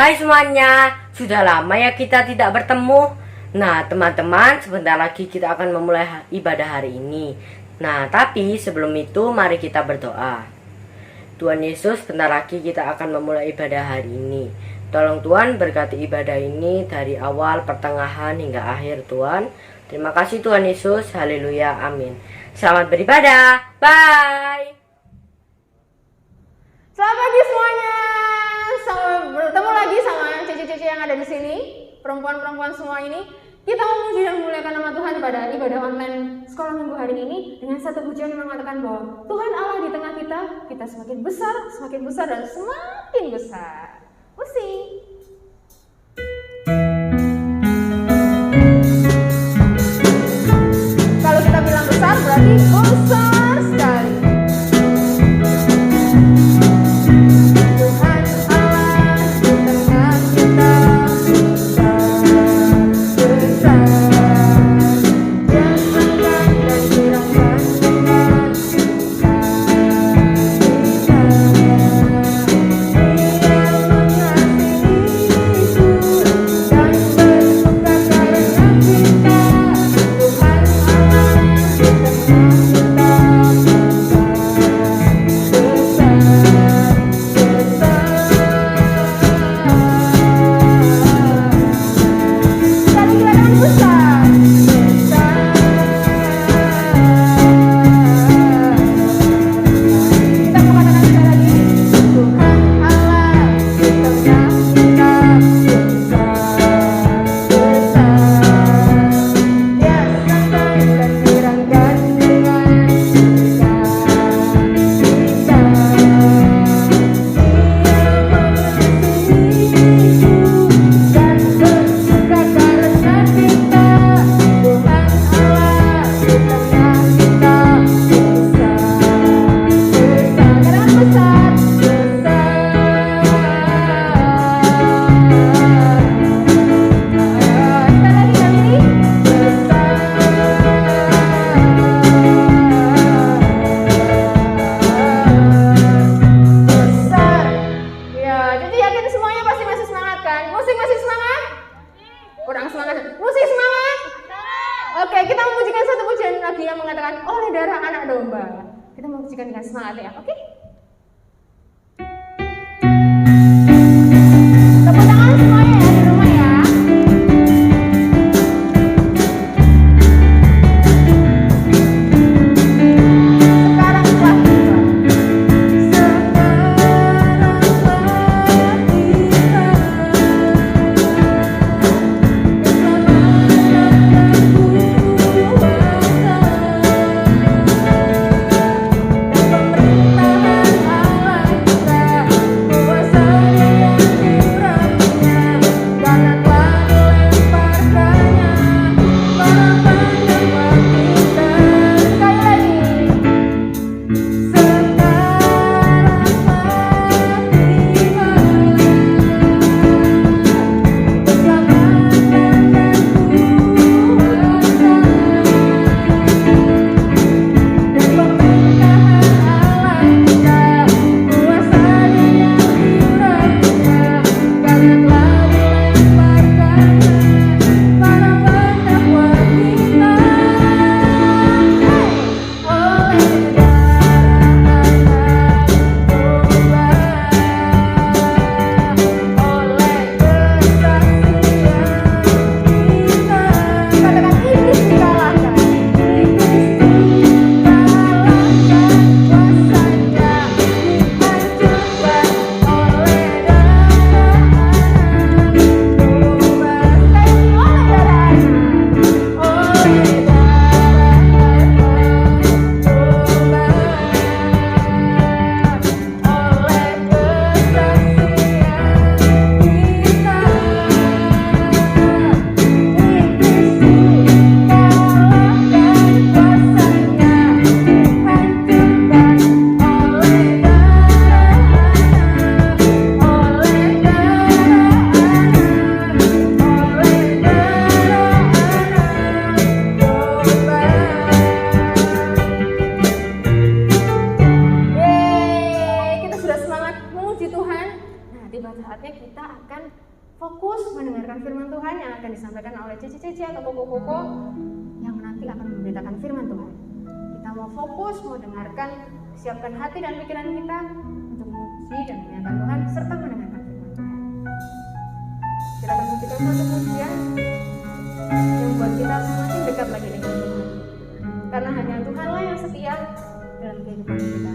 Hai semuanya, sudah lama ya kita tidak bertemu. Nah teman-teman, sebentar lagi kita akan memulai ibadah hari ini. Nah tapi sebelum itu mari kita berdoa. Tuhan Yesus, sebentar lagi kita akan memulai ibadah hari ini. Tolong Tuhan berkati ibadah ini dari awal, pertengahan hingga akhir Tuhan. Terima kasih Tuhan Yesus, haleluya, amin. Selamat beribadah, bye. Selamat pagi semuanya. Bertemu lagi sama cici-cici yang ada di sini, perempuan-perempuan semua ini. Kita memuji dan memuliakan nama Tuhan pada ibadah online sekolah minggu hari ini dengan satu pujian yang mengatakan bahwa Tuhan Allah di tengah kita semakin besar dan semakin besar. Pusing. Kalau kita bilang besar berarti besar sekali. Pemerintahan akan fokus mendengarkan firman Tuhan yang akan disampaikan oleh cici-cici atau koko-koko yang nanti akan memberitakan firman Tuhan. Kita mau fokus, mau dengarkan, siapkan hati dan pikiran kita untuk memuji dan memuliakan Tuhan serta mendengarkan firman Tuhan. Kita akan memujikan satu pujian yang membuat kita semakin dekat lagi dengan Tuhan. Karena hanya Tuhanlah yang setia dalam kehidupan kita.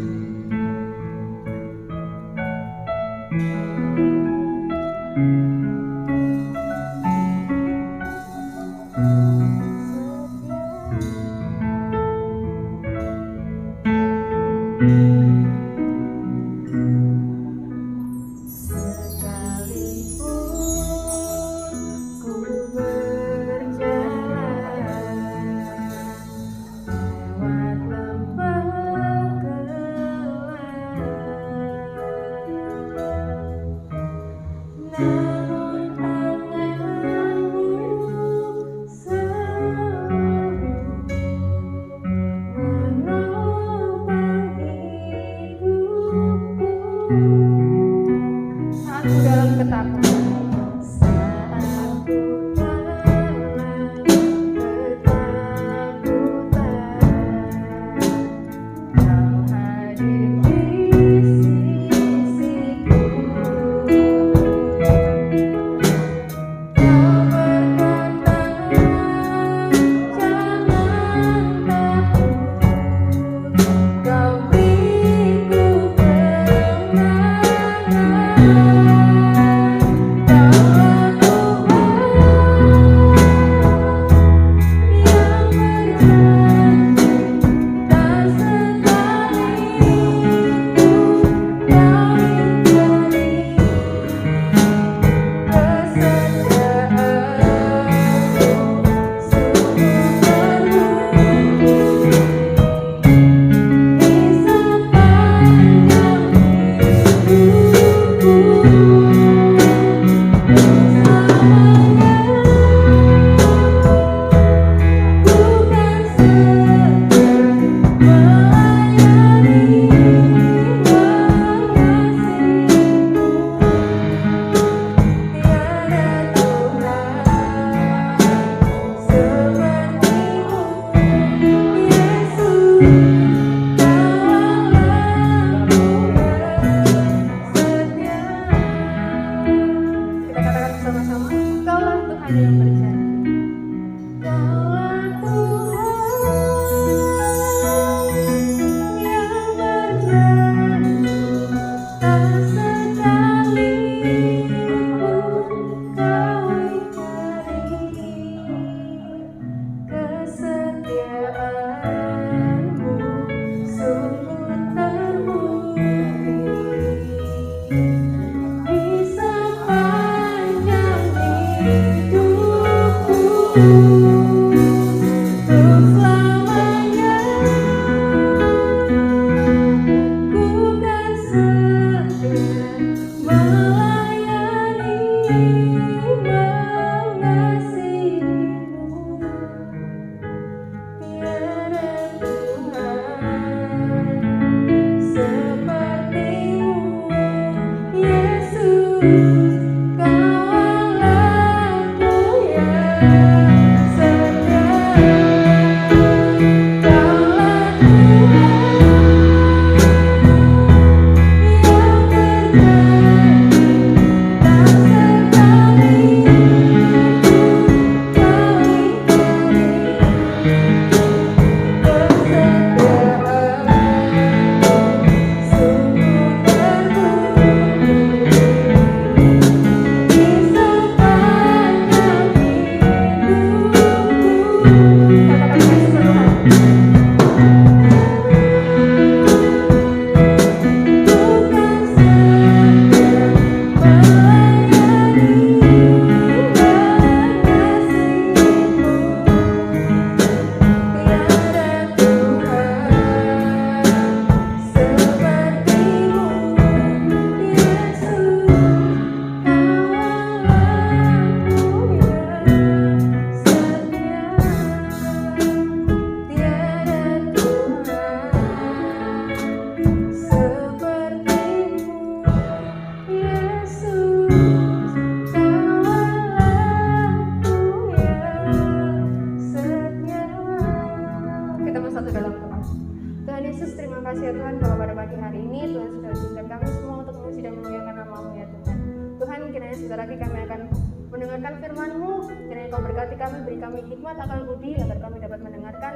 kami akan mendengarkan firman-Mu. Kiranya Kau berkati kami, beri kami hikmat akal budi agar kami dapat mendengarkan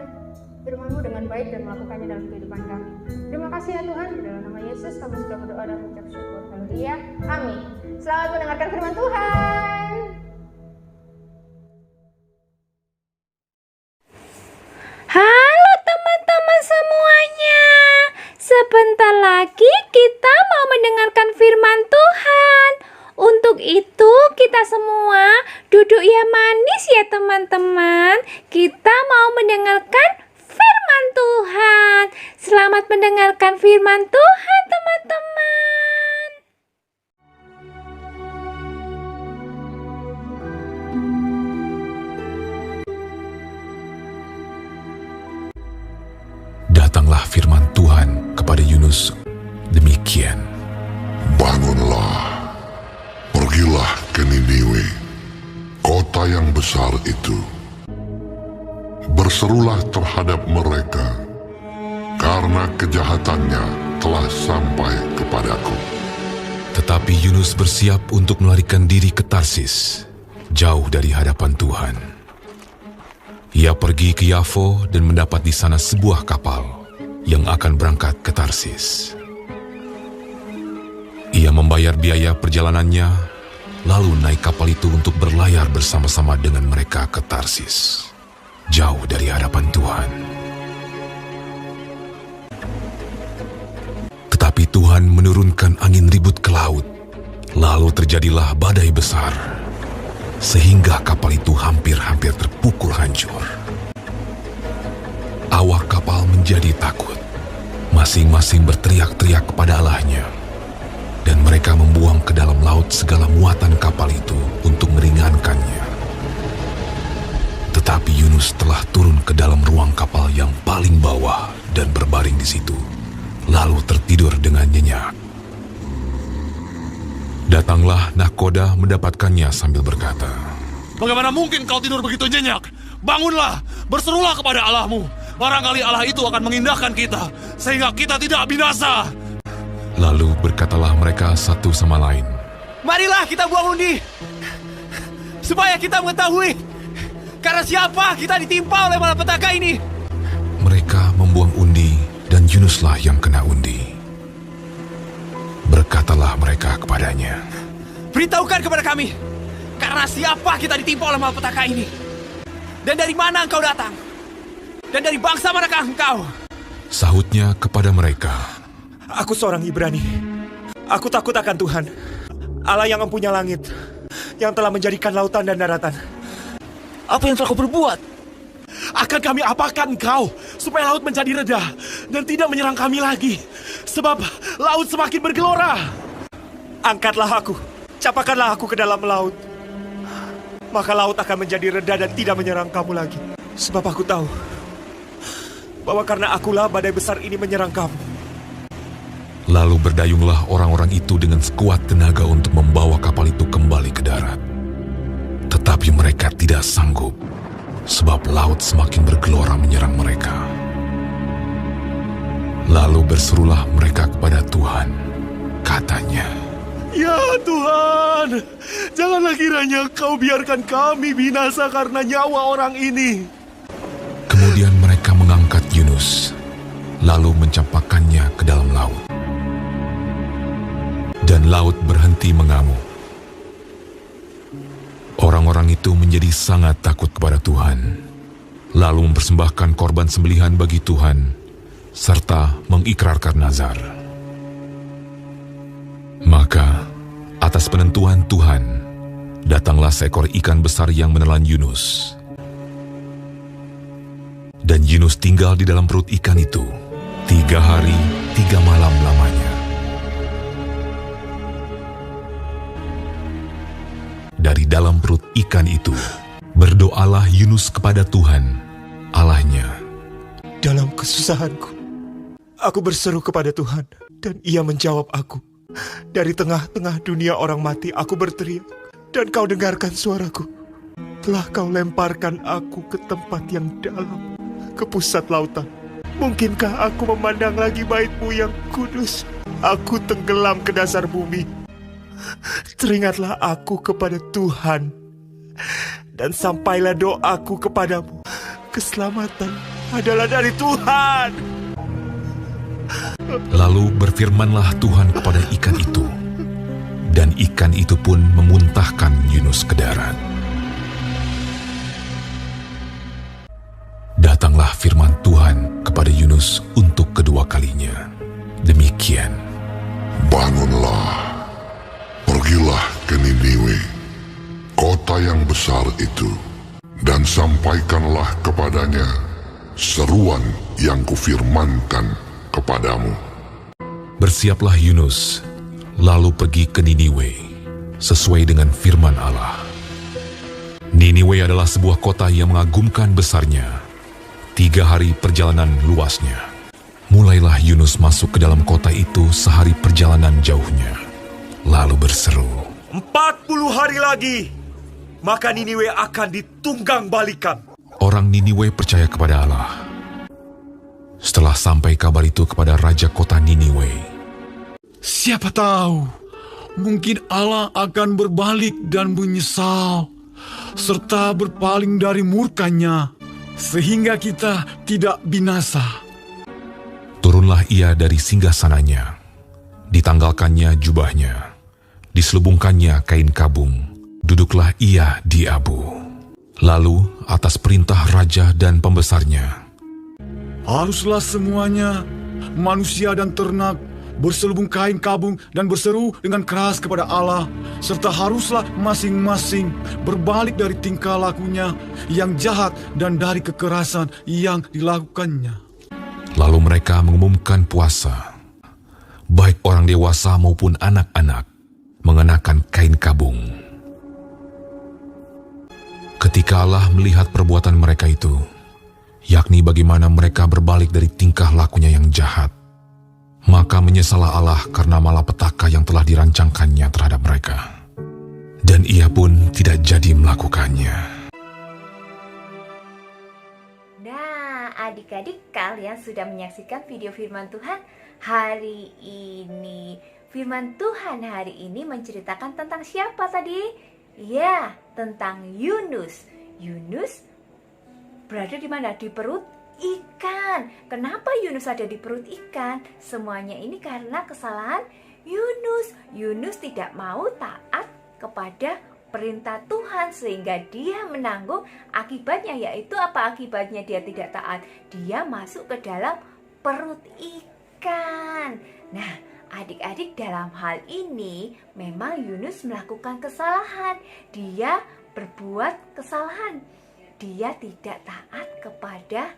firman-Mu dengan baik dan melakukannya dalam kehidupan kami. Terima kasih ya Tuhan, di dalam nama Yesus kami sudah berdoa dan mengucap syukur. Haleluya. Amin. Selamat mendengarkan firman Tuhan. Halo teman-teman semuanya. Sebentar lagi kita mau mendengarkan firman Tuhan. Untuk itu kita semua duduk yang manis ya teman-teman. Kita mau mendengarkan firman Tuhan. Selamat mendengarkan firman Tuhan teman-teman. Datanglah firman Tuhan kepada Yunus demikian. Bangunlah, pergilah ke Niniwe, kota yang besar itu. Berserulah terhadap mereka, karena kejahatannya telah sampai kepadaku. Tetapi Yunus bersiap untuk melarikan diri ke Tarsis, jauh dari hadapan Tuhan. Ia pergi ke Yafo dan mendapat di sana sebuah kapal yang akan berangkat ke Tarsis. Ia membayar biaya perjalanannya, lalu naik kapal itu untuk berlayar bersama-sama dengan mereka ke Tarsis, jauh dari hadapan Tuhan. Tetapi Tuhan menurunkan angin ribut ke laut, lalu terjadilah badai besar, sehingga kapal itu hampir-hampir terpukul hancur. Awak kapal menjadi takut, masing-masing berteriak-teriak kepada Allahnya, dan mereka membuang ke dalam laut segala muatan kapal itu untuk meringankannya. Tetapi Yunus telah turun ke dalam ruang kapal yang paling bawah dan berbaring di situ, lalu tertidur dengan nyenyak. Datanglah nahkoda mendapatkannya sambil berkata, "Bagaimana mungkin kau tidur begitu nyenyak? Bangunlah, berserulah kepada Allahmu. Barangkali Allah itu akan mengindahkan kita, sehingga kita tidak binasa." Lalu berkatalah mereka satu sama lain, Marilah kita buang undi, supaya kita mengetahui karena siapa kita ditimpa oleh malapetaka ini. Mereka membuang undi dan Yunuslah yang kena undi. Berkatalah mereka kepadanya, Beritahukan kepada kami, karena siapa kita ditimpa oleh malapetaka ini? Dan dari mana engkau datang? Dan dari bangsa manakah engkau? Sahutnya kepada mereka, Aku seorang Ibrani. Aku takut akan Tuhan, Allah yang mempunyai langit, yang telah menjadikan lautan dan daratan. Apa yang telah kau berbuat? Akan kami apakan engkau, supaya laut menjadi reda dan tidak menyerang kami lagi? Sebab laut semakin bergelora. Angkatlah aku, capakanlah aku ke dalam laut. Maka laut akan menjadi reda dan tidak menyerang kamu lagi. Sebab aku tahu bahwa karena akulah badai besar ini menyerang kamu. lalu berdayunglah orang-orang itu dengan sekuat tenaga untuk membawa kapal itu kembali ke darat. Tetapi mereka tidak sanggup, sebab laut semakin bergelora menyerang mereka. Lalu berserulah mereka kepada Tuhan, katanya, Ya Tuhan, janganlah kiranya kau biarkan kami binasa karena nyawa orang ini. Kemudian mereka mengangkat Yunus, lalu mencampakkannya ke dalam laut. Dan laut berhenti mengamuk. Orang-orang itu menjadi sangat takut kepada Tuhan, lalu mempersembahkan korban sembelihan bagi Tuhan, serta mengikrarkan nazar. Maka, atas penentuan Tuhan, datanglah seekor ikan besar yang menelan Yunus. Dan Yunus tinggal di dalam perut ikan itu 3 hari 3 malam lamanya. Dari dalam perut ikan itu, berdoalah Yunus kepada Tuhan, Allahnya. Dalam kesusahanku, aku berseru kepada Tuhan, dan Ia menjawab aku. Dari tengah-tengah dunia orang mati, aku berteriak, dan Kau dengarkan suaraku. Telah Kau lemparkan aku ke tempat yang dalam, ke pusat lautan. Mungkinkah aku memandang lagi bait-Mu yang kudus? Aku tenggelam ke dasar bumi. teringatlah aku kepada Tuhan, dan sampailah doaku kepadamu. Keselamatan adalah dari Tuhan. Lalu berfirmanlah Tuhan kepada ikan itu, dan ikan itu pun memuntahkan Yunus ke darat. Datanglah firman Tuhan kepada Yunus untuk kedua kalinya. Demikian. Bangunlah, pergilah ke Niniwe, kota yang besar itu, dan sampaikanlah kepadanya seruan yang kufirmankan kepadamu. Bersiaplah Yunus, lalu pergi ke Niniwe, sesuai dengan firman Allah. Niniwe adalah sebuah kota yang mengagumkan besarnya. 3 hari perjalanan luasnya. Mulailah Yunus masuk ke dalam kota itu sehari perjalanan jauhnya. Lalu berseru, 40 hari lagi, maka Niniwe akan ditunggang balikan. orang Niniwe percaya kepada Allah. Setelah sampai kabar itu kepada raja kota Niniwe, Siapa tahu, mungkin Allah akan berbalik dan menyesal, serta berpaling dari murkanya, sehingga kita tidak binasa. turunlah ia dari singgasananya, ditanggalkannya jubahnya, diselubungkannya kain kabung, duduklah ia di abu. Lalu atas perintah raja dan pembesarnya, Haruslah semuanya, manusia dan ternak, berselubung kain kabung dan berseru dengan keras kepada Allah, serta haruslah masing-masing berbalik dari tingkah lakunya yang jahat dan dari kekerasan yang dilakukannya. lalu mereka mengumumkan puasa. Baik orang dewasa maupun anak-anak mengenakan kain kabung. Ketika Allah melihat perbuatan mereka itu, yakni bagaimana mereka berbalik dari tingkah lakunya yang jahat, maka menyesallah Allah karena malapetaka yang telah dirancangkannya terhadap mereka. Dan ia pun tidak jadi melakukannya. Nah, adik-adik, kalian sudah menyaksikan video firman Tuhan hari ini. Firman Tuhan hari ini menceritakan tentang siapa tadi? Ya, tentang Yunus. Yunus berada di mana? Di perut ikan. Kenapa Yunus ada di perut ikan? Semuanya ini karena kesalahan Yunus. Yunus tidak mau taat kepada perintah Tuhan sehingga dia menanggung akibatnya. Yaitu apa akibatnya dia tidak taat? Dia masuk ke dalam perut ikan. Nah, adik-adik, dalam hal ini memang Yunus melakukan kesalahan. Dia berbuat kesalahan. Dia tidak taat kepada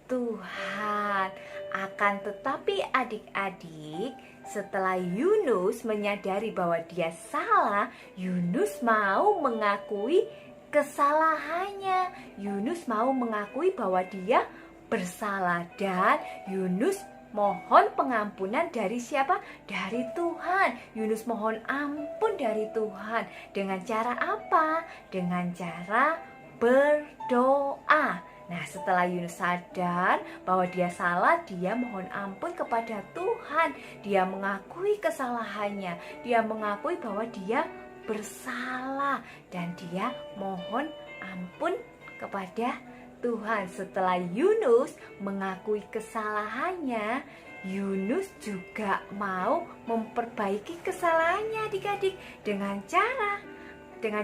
Tuhan. Akan tetapi adik-adik, setelah Yunus menyadari bahwa dia salah, Yunus mau mengakui kesalahannya. Yunus mau mengakui bahwa dia bersalah dan Yunus mohon pengampunan dari siapa? Dari Tuhan. Yunus mohon ampun dari Tuhan. Dengan cara apa? Dengan cara berdoa. Nah, setelah Yunus sadar bahwa dia salah, dia mohon ampun kepada Tuhan. Dia mengakui kesalahannya. Dia mengakui bahwa dia bersalah dan dia mohon ampun kepada Tuhan. Setelah Yunus mengakui kesalahannya, Yunus juga mau memperbaiki kesalahannya adik-adik. Dengan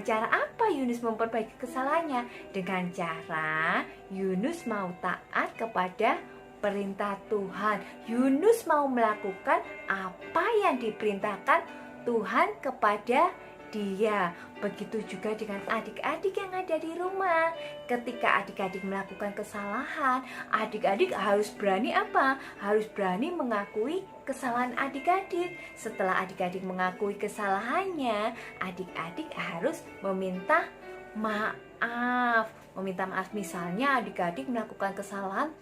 cara apa Yunus memperbaiki kesalahannya? Dengan cara Yunus mau taat kepada perintah Tuhan. Yunus mau melakukan apa yang diperintahkan Tuhan kepada dia. Begitu juga dengan adik-adik yang ada di rumah. Ketika adik-adik melakukan kesalahan, adik-adik harus berani apa? Harus berani mengakui kesalahan adik-adik. Setelah adik-adik mengakui kesalahannya, adik-adik harus meminta maaf. Meminta maaf, misalnya adik-adik melakukan kesalahan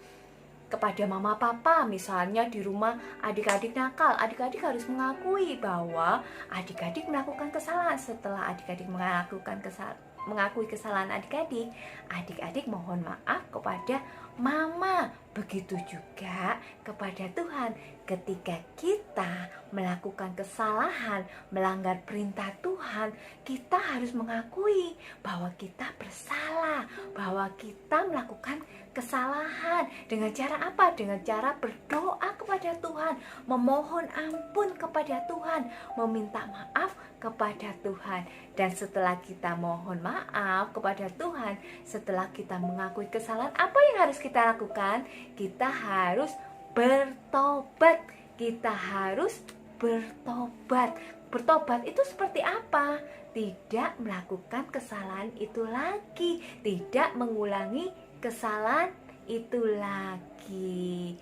kepada mama papa, misalnya di rumah adik-adik nakal, adik-adik harus mengakui bahwa adik-adik melakukan kesalahan. Setelah adik-adik mengakui kesalahan adik-adik, adik-adik mohon maaf kepada mama, Begitu juga kepada Tuhan, ketika kita melakukan kesalahan, melanggar perintah Tuhan, kita harus mengakui bahwa kita bersalah, bahwa kita melakukan kesalahan. Dengan cara apa? Dengan cara berdoa kepada Tuhan, memohon ampun kepada Tuhan, meminta maaf kepada Tuhan. Dan setelah kita mohon maaf kepada Tuhan, setelah kita mengakui kesalahan, apa yang harus kita lakukan? Kita harus bertobat. Kita harus bertobat. Bertobat itu seperti apa? Tidak melakukan kesalahan itu lagi, tidak mengulangi kesalahan itu lagi.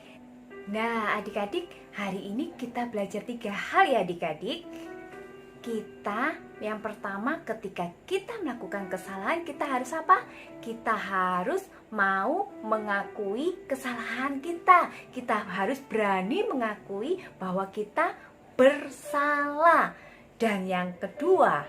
Nah, adik-adik, hari ini kita belajar 3 hal ya adik-adik. Yang pertama, ketika kita melakukan kesalahan, kita harus apa? Kita harus mau mengakui kesalahan kita. Kita harus berani mengakui bahwa kita bersalah. Dan yang kedua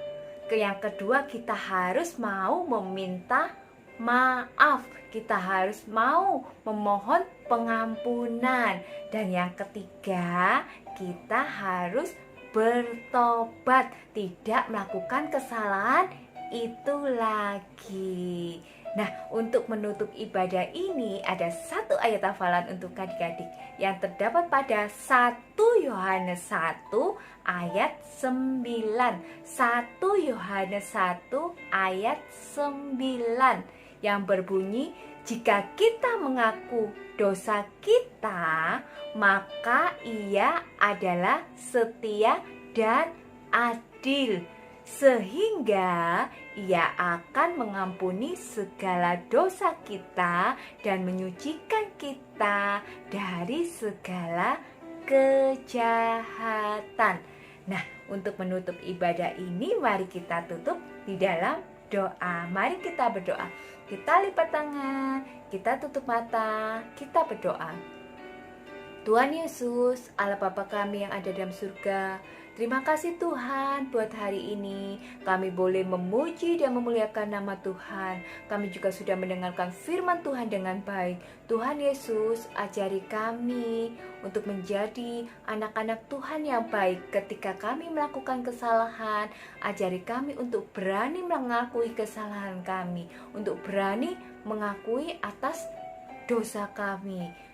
kita harus mau meminta maaf. Kita harus mau memohon pengampunan. Dan yang ketiga, kita harus bertobat, tidak melakukan kesalahan itu lagi. Nah, untuk menutup ibadah ini ada 1 ayat hafalan untuk adik-adik yang terdapat pada 1 Yohanes 1 ayat 9. 1 Yohanes 1 ayat 9 yang berbunyi, jika kita mengaku dosa kita, maka Ia adalah setia dan adil, sehingga Ia akan mengampuni segala dosa kita dan menyucikan kita dari segala kejahatan. Nah, untuk menutup ibadah ini, mari kita tutup di dalam doa. Mari kita berdoa. Kita lipat tangan, kita tutup mata, kita berdoa. Tuhan Yesus, Allah Bapa kami yang ada dalam surga, terima kasih Tuhan buat hari ini. Kami boleh memuji dan memuliakan nama Tuhan. Kami juga sudah mendengarkan firman Tuhan dengan baik. Tuhan Yesus, ajari kami untuk menjadi anak-anak Tuhan yang baik. Ketika kami melakukan kesalahan, ajari kami untuk berani mengakui kesalahan kami, untuk berani mengakui atas dosa kami.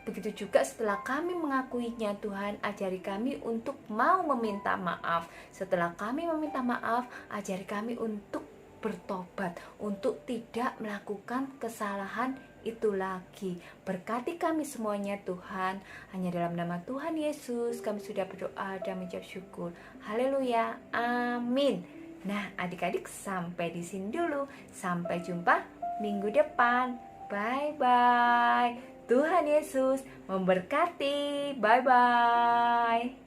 Begitu juga setelah kami mengakuinya, Tuhan, ajari kami untuk mau meminta maaf. Setelah kami meminta maaf, ajari kami untuk bertobat, untuk tidak melakukan kesalahan itu lagi. Berkati kami semuanya Tuhan. Hanya dalam nama Tuhan Yesus kami sudah berdoa dan mengucap syukur. Haleluya, amin. Nah, adik-adik, sampai di sini dulu. Sampai jumpa minggu depan. Bye-bye. Tuhan Yesus memberkati. Bye-bye.